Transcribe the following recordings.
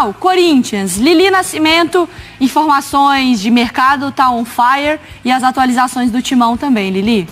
O Corinthians, Lili Nascimento, informações de mercado, tá on fire e as atualizações do timão também, Lili.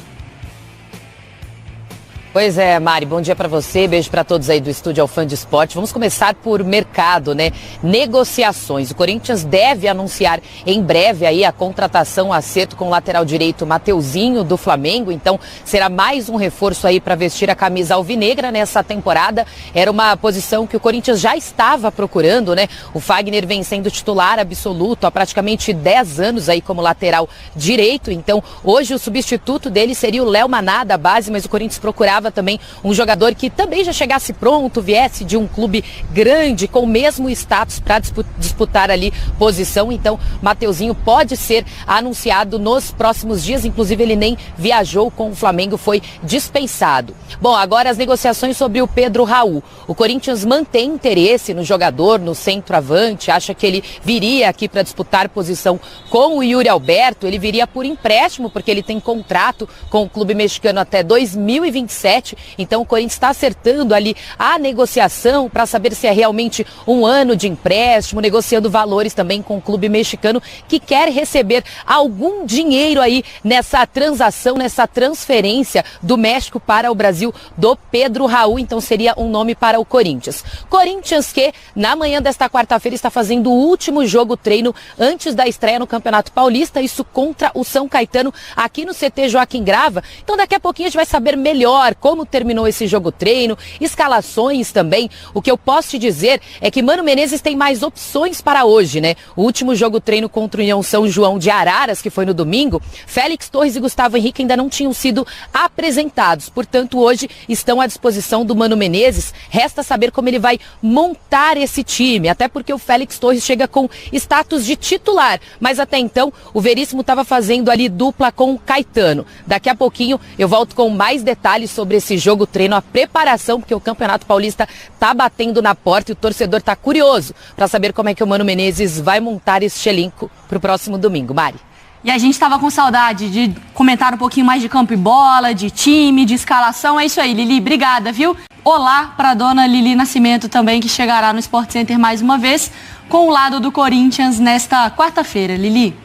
Pois é, Mari, bom dia para você, beijo para todos aí do estúdio ao Fã de Esporte. Vamos começar por mercado, né? Negociações. O Corinthians deve anunciar em breve aí a contratação, acerto com o lateral direito Mateuzinho do Flamengo. Então será mais um reforço aí para vestir a camisa alvinegra nessa temporada. Era uma posição que o Corinthians já estava procurando, né? O Fagner vem sendo titular absoluto há praticamente 10 anos aí como lateral direito. Então hoje o substituto dele seria o Léo Maná da base, mas o Corinthians procurava também um jogador que também já chegasse pronto, viesse de um clube grande, com o mesmo status para disputar ali posição. Então, Mateuzinho pode ser anunciado nos próximos dias, inclusive ele nem viajou com o Flamengo, foi dispensado. Bom, agora as negociações sobre o Pedro Raul. O Corinthians mantém interesse no jogador, no centroavante, acha que ele viria aqui para disputar posição com o Yuri Alberto, ele viria por empréstimo, porque ele tem contrato com o clube mexicano até 2027. Então o Corinthians está acertando ali a negociação para saber se é realmente um ano de empréstimo, negociando valores também com o clube mexicano que quer receber algum dinheiro aí nessa transação, nessa transferência do México para o Brasil do Pedro Raul. Então seria um nome para o Corinthians. Corinthians que na manhã desta quarta-feira está fazendo o último jogo treino antes da estreia no Campeonato Paulista, isso contra o São Caetano aqui no CT Joaquim Grava. Então daqui a pouquinho a gente vai saber melhor como terminou esse jogo treino, escalações também. O que eu posso te dizer é que Mano Menezes tem mais opções para hoje, né? O último jogo treino contra o União São João de Araras, que foi no domingo, Félix Torres e Gustavo Henrique ainda não tinham sido apresentados. Portanto, hoje estão à disposição do Mano Menezes. Resta saber como ele vai montar esse time, até porque o Félix Torres chega com status de titular, mas até então o Veríssimo estava fazendo ali dupla com o Caetano. Daqui a pouquinho eu volto com mais detalhes sobre esse jogo treino, a preparação, porque o Campeonato Paulista tá batendo na porta e o torcedor tá curioso para saber como é que o Mano Menezes vai montar este elenco pro próximo domingo. Mari. E a gente estava com saudade de comentar um pouquinho mais de campo e bola, de time, de escalação. É isso aí, Lili, obrigada, viu? Olá para a dona Lili Nascimento também, que chegará no Sport Center mais uma vez com o lado do Corinthians nesta quarta-feira. Lili,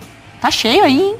tá cheio aí, hein?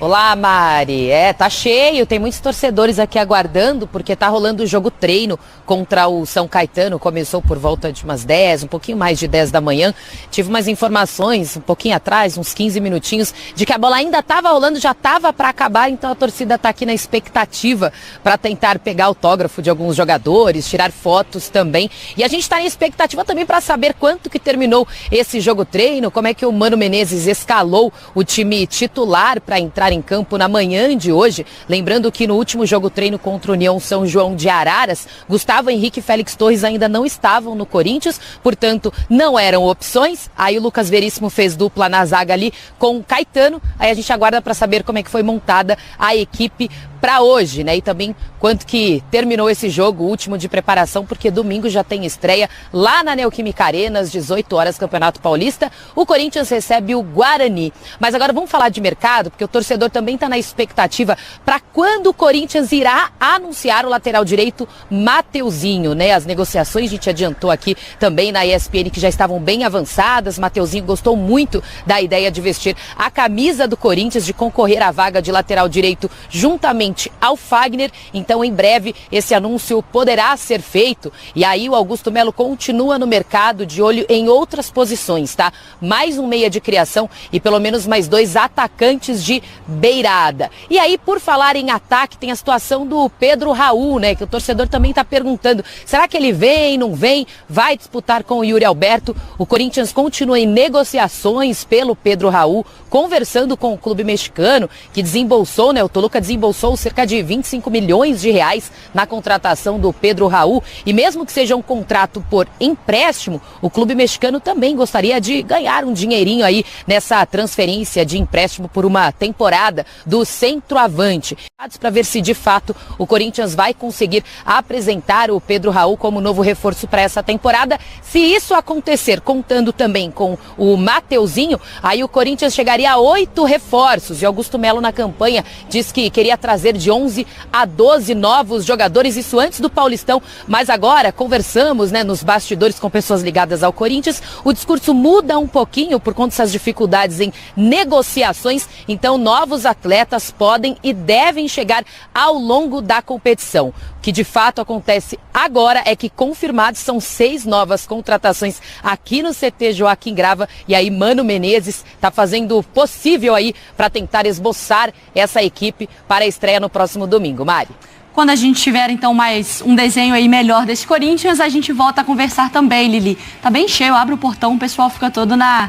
Olá, Mari. Tá cheio, tem muitos torcedores aqui aguardando, porque tá rolando o jogo treino contra o São Caetano. Começou por volta de umas 10, um pouquinho mais de 10 da manhã. Tive umas informações um pouquinho atrás, uns 15 minutinhos, de que a bola ainda tava rolando, já tava para acabar, então a torcida tá aqui na expectativa para tentar pegar autógrafo de alguns jogadores, tirar fotos também. E a gente tá na expectativa também para saber quanto que terminou esse jogo treino, como é que o Mano Menezes escalou o time titular para entrar em campo na manhã de hoje. Lembrando que no último jogo treino contra o União São João de Araras, Gustavo Henrique e Félix Torres ainda não estavam no Corinthians, portanto não eram opções. Aí o Lucas Veríssimo fez dupla na zaga ali com o Caetano. Aí a gente aguarda para saber como é que foi montada a equipe para hoje, né? E também quanto que terminou esse jogo, último de preparação, porque domingo já tem estreia lá na Neoquímica Arena, às 18 horas, Campeonato Paulista. O Corinthians recebe o Guarani. Mas agora vamos falar de mercado, porque o torcedor também está na expectativa para quando o Corinthians irá anunciar o lateral direito Mateuzinho, né? As negociações a gente adiantou aqui também na ESPN que já estavam bem avançadas. Mateuzinho gostou muito da ideia de vestir a camisa do Corinthians, de concorrer à vaga de lateral direito juntamente ao Fagner. Então em breve esse anúncio poderá ser feito, e aí o Augusto Melo continua no mercado, de olho em outras posições, tá? Mais um meia de criação e pelo menos mais 2 atacantes de beirada. E aí, por falar em ataque, tem a situação do Pedro Raul, né? Que o torcedor também tá perguntando, será que ele vem, não vem? Vai disputar com o Yuri Alberto? O Corinthians continua em negociações pelo Pedro Raul, conversando com o clube mexicano, que desembolsou, né? O Toluca desembolsou cerca de 25 milhões de reais na contratação do Pedro Raul, e mesmo que seja um contrato por empréstimo, o clube mexicano também gostaria de ganhar um dinheirinho aí nessa transferência de empréstimo por uma temporada do centroavante. Para ver se de fato o Corinthians vai conseguir apresentar o Pedro Raul como novo reforço para essa temporada. Se isso acontecer, contando também com o Mateuzinho, aí o Corinthians chegaria a 8 reforços, e Augusto Melo na campanha diz que queria trazer trazer de 11 a 12 novos jogadores, isso antes do Paulistão, mas agora conversamos, né, nos bastidores com pessoas ligadas ao Corinthians, o discurso muda um pouquinho por conta dessas dificuldades em negociações, então novos atletas podem e devem chegar ao longo da competição. O que de fato acontece agora é que confirmados são 6 novas contratações aqui no CT Joaquim Grava, e aí Mano Menezes está fazendo o possível aí para tentar esboçar essa equipe para a estreia no próximo domingo. Mari. Quando a gente tiver, então, mais um desenho aí melhor desse Corinthians, a gente volta a conversar também, Lili. Tá bem cheio, abre o portão, o pessoal fica todo na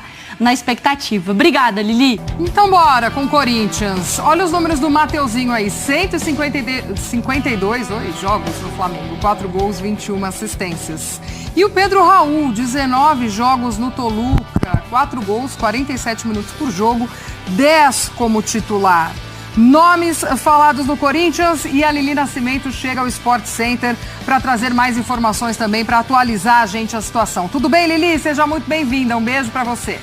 expectativa. Obrigada, Lili. Então bora com o Corinthians. Olha os números do Mateuzinho aí, 152 jogos no Flamengo, 4 gols, 21 assistências. E o Pedro Raul, 19 jogos no Toluca, 4 gols, 47 minutos por jogo, 10 como titular. Nomes falados no Corinthians, e a Lili Nascimento chega ao Sport Center para trazer mais informações também, para atualizar a gente a situação. Tudo bem, Lili? Seja muito bem-vinda. Um beijo para você.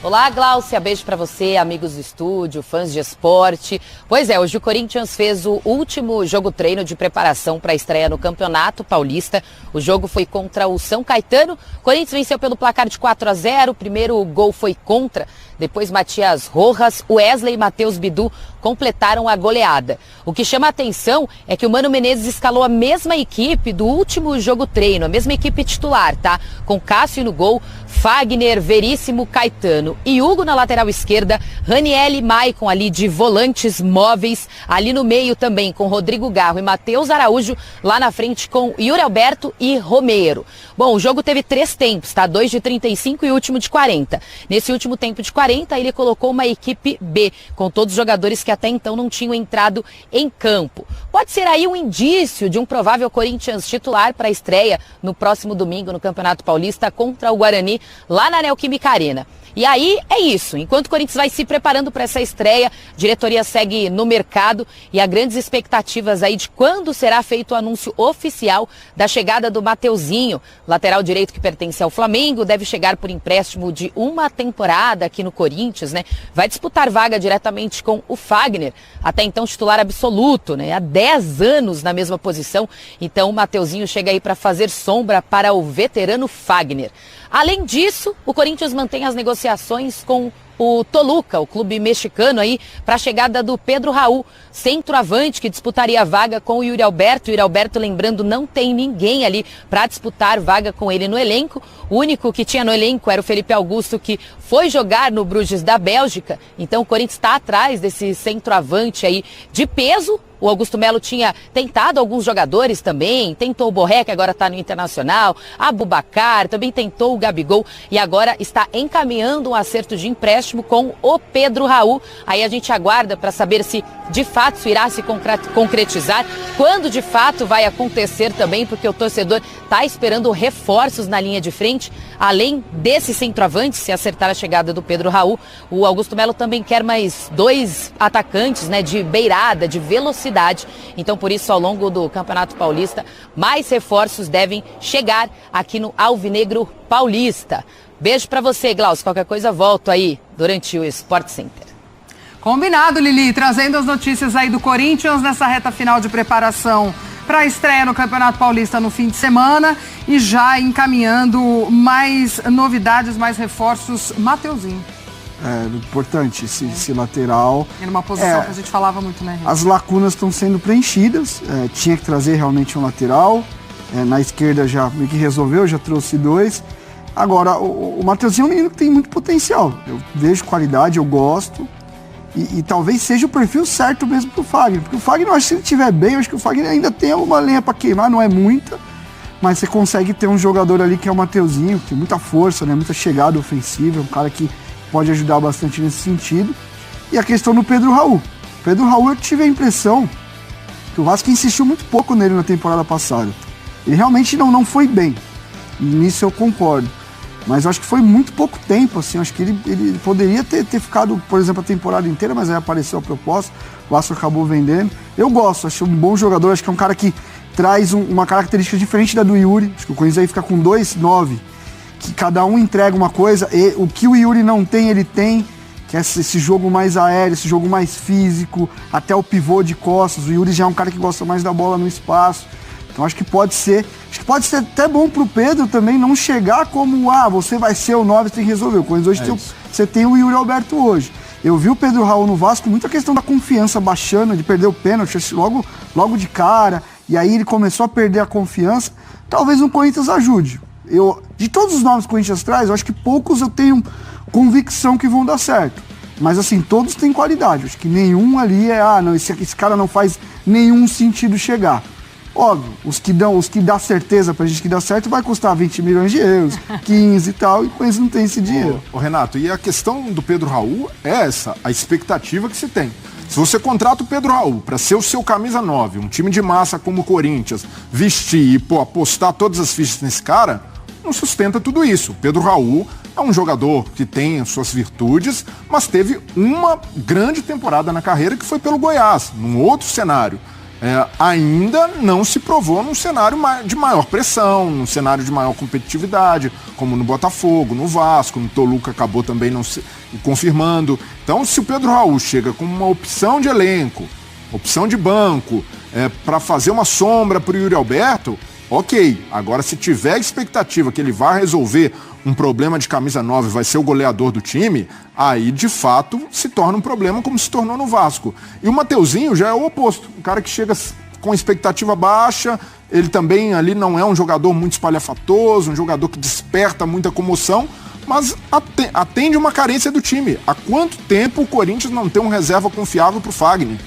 Olá, Gláucia, beijo pra você, amigos do estúdio, fãs de esporte. Pois é, hoje o Corinthians fez o último jogo-treino de preparação para a estreia no Campeonato Paulista. O jogo foi contra o São Caetano. O Corinthians venceu pelo placar de 4-0. O primeiro gol foi contra. Depois Matias Rojas, Wesley e Matheus Bidu completaram a goleada. O que chama a atenção é que o Mano Menezes escalou a mesma equipe do último jogo-treino, a mesma equipe titular, tá? Com Cássio no gol, Fagner, Veríssimo, Caetano e Hugo na lateral esquerda, Raniel e Maicon ali de volantes móveis, ali no meio também com Rodrigo Garro e Matheus Araújo, lá na frente com Yuri Alberto e Romero. Bom, o jogo teve 3 tempos, tá? 2 de 35 e o último de 40. Nesse último tempo de 40, ele colocou uma equipe B, com todos os jogadores que até então não tinham entrado em campo. Pode ser aí um indício de um provável Corinthians titular para a estreia no próximo domingo no Campeonato Paulista contra o Guarani, lá na Neoquímica Arena. E aí é isso, enquanto o Corinthians vai se preparando para essa estreia, a diretoria segue no mercado e há grandes expectativas aí de quando será feito o anúncio oficial da chegada do Mateuzinho, lateral direito que pertence ao Flamengo, deve chegar por empréstimo de uma temporada aqui no Corinthians, né? Vai disputar vaga diretamente com o Fagner, até então titular absoluto, né? Há 10 anos na mesma posição, então o Mateuzinho chega aí para fazer sombra para o veterano Fagner. Além disso, o Corinthians mantém as negociações com o Toluca, o clube mexicano aí, para a chegada do Pedro Raul, centroavante que disputaria a vaga com o Yuri Alberto. O Yuri Alberto, lembrando, não tem ninguém ali para disputar vaga com ele no elenco. O único que tinha no elenco era o Felipe Augusto, que foi jogar no Bruges da Bélgica. Então o Corinthians está atrás desse centroavante aí de peso. O Augusto Melo tinha tentado alguns jogadores também, tentou o Borré, que agora está no Internacional, Abubacar, também tentou o Gabigol e agora está encaminhando um acerto de empréstimo com o Pedro Raul. Aí a gente aguarda para saber se de fato isso irá se concretizar, quando de fato vai acontecer também, porque o torcedor está esperando reforços na linha de frente. Além desse centroavante, se acertar a chegada do Pedro Raul, o Augusto Melo também quer mais 2 atacantes, né, de beirada, de velocidade. Então, por isso, ao longo do Campeonato Paulista, mais reforços devem chegar aqui no Alvinegro Paulista. Beijo pra você, Glaucio. Qualquer coisa, volto aí durante o Sport Center. Combinado, Lili. Trazendo as notícias aí do Corinthians nessa reta final de preparação para a estreia no Campeonato Paulista no fim de semana e já encaminhando mais novidades, mais reforços. Mateuzinho. Importante esse lateral. Era uma posição que a gente falava muito, né? As lacunas estão sendo preenchidas, tinha que trazer realmente um lateral, na esquerda já meio que resolveu, já trouxe 2. Agora, o Mateuzinho é um menino que tem muito potencial, eu vejo qualidade, eu gosto, e talvez seja o perfil certo mesmo pro Fagner, porque o Fagner, eu acho que se ele estiver bem, eu acho que o Fagner ainda tem alguma lenha para queimar, não é muita, mas você consegue ter um jogador ali que é o Mateuzinho, que tem muita força, né, muita chegada ofensiva, um cara que pode ajudar bastante nesse sentido. E a questão do Pedro Raul. Pedro Raul, eu tive a impressão que o Vasco insistiu muito pouco nele na temporada passada. Ele realmente não foi bem. Nisso eu concordo. Mas eu acho que foi muito pouco tempo, assim. Eu acho que ele poderia ter ficado, por exemplo, a temporada inteira, mas aí apareceu a proposta. O Vasco acabou vendendo. Eu gosto, acho um bom jogador. Acho que é um cara que traz uma característica diferente da do Yuri. Acho que o Corinthians aí fica com 2-9. Que cada um entrega uma coisa, e o que o Yuri não tem, ele tem. que é esse jogo mais aéreo, esse jogo mais físico, até o pivô de costas. O Yuri já é um cara que gosta mais da bola no espaço. Então acho que pode ser até bom pro Pedro também não chegar como, você vai ser o 9, você tem que resolver. O Corinthians hoje você tem o Yuri Alberto hoje. Eu vi o Pedro Raul no Vasco, muita questão da confiança baixando, de perder o pênalti logo de cara, e aí ele começou a perder a confiança. Talvez o Corinthians ajude. De todos os nomes que o Corinthians traz, eu acho que poucos eu tenho convicção que vão dar certo. Mas assim, todos têm qualidade. Acho que nenhum ali esse cara não faz nenhum sentido chegar. Óbvio, os que dá certeza pra gente que dá certo vai custar 20 milhões de euros, 15 e tal, e o Corinthians não tem esse dinheiro. Ô Renato, e a questão do Pedro Raul é essa, a expectativa que se tem. Se você contrata o Pedro Raul para ser o seu camisa 9, um time de massa como o Corinthians, vestir e apostar todas as fichas nesse cara, não sustenta tudo isso. O Pedro Raul é um jogador que tem suas virtudes, mas teve uma grande temporada na carreira que foi pelo Goiás, num outro cenário. Ainda não se provou num cenário de maior pressão, num cenário de maior competitividade, como no Botafogo, no Vasco, no Toluca acabou também não se confirmando. Então, se o Pedro Raul chega com uma opção de elenco, opção de banco, para fazer uma sombra para o Yuri Alberto, ok. Agora, se tiver expectativa que ele vai resolver um problema de camisa 9, vai ser o goleador do time, aí de fato se torna um problema como se tornou no Vasco. E o Mateuzinho já é o oposto, um cara que chega com expectativa baixa, ele também ali não é um jogador muito espalhafatoso, um jogador que desperta muita comoção, mas atende uma carência do time. Há quanto tempo o Corinthians não tem um reserva confiável para o Fagner?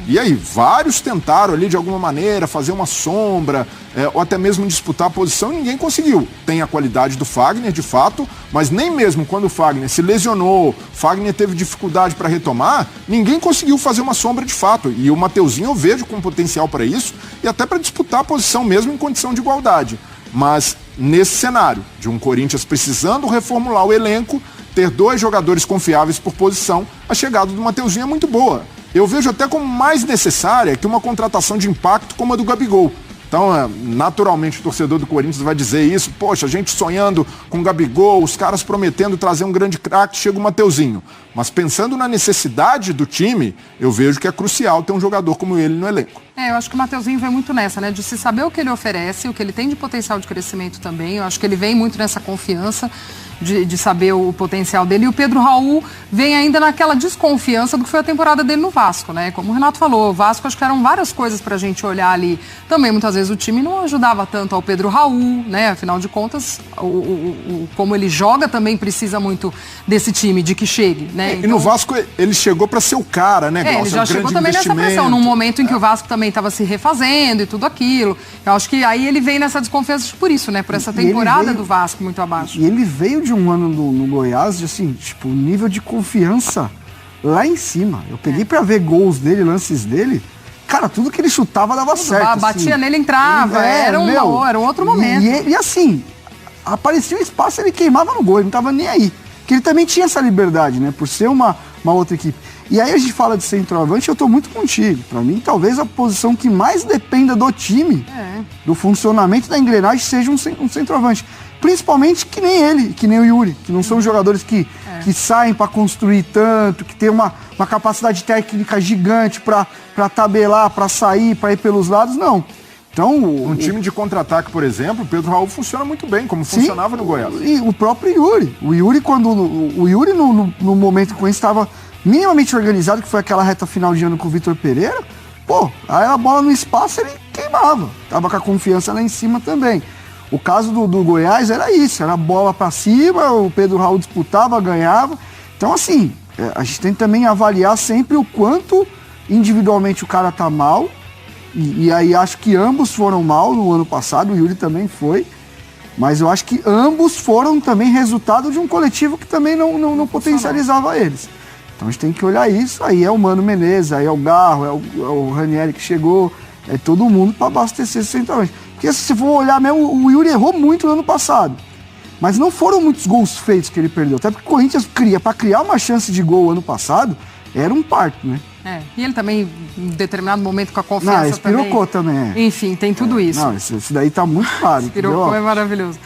E aí, vários tentaram ali de alguma maneira fazer uma sombra, ou até mesmo disputar a posição, e ninguém conseguiu. Tem a qualidade do Fagner, de fato, mas nem mesmo quando o Fagner se lesionou, Fagner teve dificuldade para retomar, ninguém conseguiu fazer uma sombra de fato. E o Mateuzinho eu vejo com potencial para isso, e até para disputar a posição mesmo em condição de igualdade. Mas nesse cenário, de um Corinthians precisando reformular o elenco, ter 2 jogadores confiáveis por posição, a chegada do Mateuzinho é muito boa. Eu vejo até como mais necessária que uma contratação de impacto como a do Gabigol. Então, naturalmente, o torcedor do Corinthians vai dizer isso. Poxa, a gente sonhando com o Gabigol, os caras prometendo trazer um grande craque, chega o Mateuzinho. Mas pensando na necessidade do time, eu vejo que é crucial ter um jogador como ele no elenco. Eu acho que o Mateuzinho vem muito nessa, né? De se saber o que ele oferece, o que ele tem de potencial de crescimento também. Eu acho que ele vem muito nessa confiança de saber o potencial dele. E o Pedro Raul vem ainda naquela desconfiança do que foi a temporada dele no Vasco, né? Como o Renato falou, o Vasco acho que eram várias coisas pra gente olhar ali. Também, muitas vezes, o time não ajudava tanto ao Pedro Raul, né? Afinal de contas, como ele joga também precisa muito desse time, de que chegue, né? Então, e no Vasco ele chegou pra ser o cara, né, Glaucio? Ele já chegou também nessa pressão, num momento em que o Vasco também estava se refazendo e tudo aquilo. Eu acho que aí ele vem nessa desconfiança por isso, né? Por essa temporada do Vasco muito abaixo. E ele veio de um ano no Goiás, assim, tipo, o nível de confiança lá em cima. Eu peguei pra ver gols dele, lances dele. Cara, tudo que ele chutava dava certo. Batia assim. nele, entrava. Era um outro momento. E assim, aparecia um espaço, ele queimava no gol, ele não tava nem aí. Porque ele também tinha essa liberdade, né? Por ser uma outra equipe. E aí a gente fala de centroavante, eu tô muito contigo. Pra mim, talvez a posição que mais dependa do time, do funcionamento da engrenagem, seja um centroavante. Principalmente que nem ele, que nem o Yuri, que não são jogadores que saem para construir tanto, que tem uma capacidade técnica gigante para tabelar, para sair, para ir pelos lados, não. Então, um time de contra-ataque, por exemplo, o Pedro Raul funciona muito bem, como funcionava no Goiás. E o próprio Yuri. O Yuri, no momento que o Corinthians estava minimamente organizado, que foi aquela reta final de ano com o Vitor Pereira, aí a bola no espaço ele queimava. Tava com a confiança lá em cima também. O caso do Goiás era isso, era bola para cima, o Pedro Raul disputava, ganhava. Então, assim, a gente tem que também avaliar sempre o quanto individualmente o cara tá mal. E aí acho que ambos foram mal no ano passado, o Yuri também foi. Mas eu acho que ambos foram também resultado de um coletivo que também não potencializava eles. Então a gente tem que olhar isso. Aí é o Mano Menezes, aí é o Garro, é o Ranieri que chegou, é todo mundo para abastecer esse centralmente. Porque se for olhar mesmo, o Yuri errou muito no ano passado. Mas não foram muitos gols feitos que ele perdeu. Até porque o Corinthians para criar uma chance de gol ano passado, era um parto, né? E ele também, em determinado momento, com a confiança espirocou também. Enfim, tem tudo isso. Não, isso daí tá muito claro. Espirocou é maravilhoso.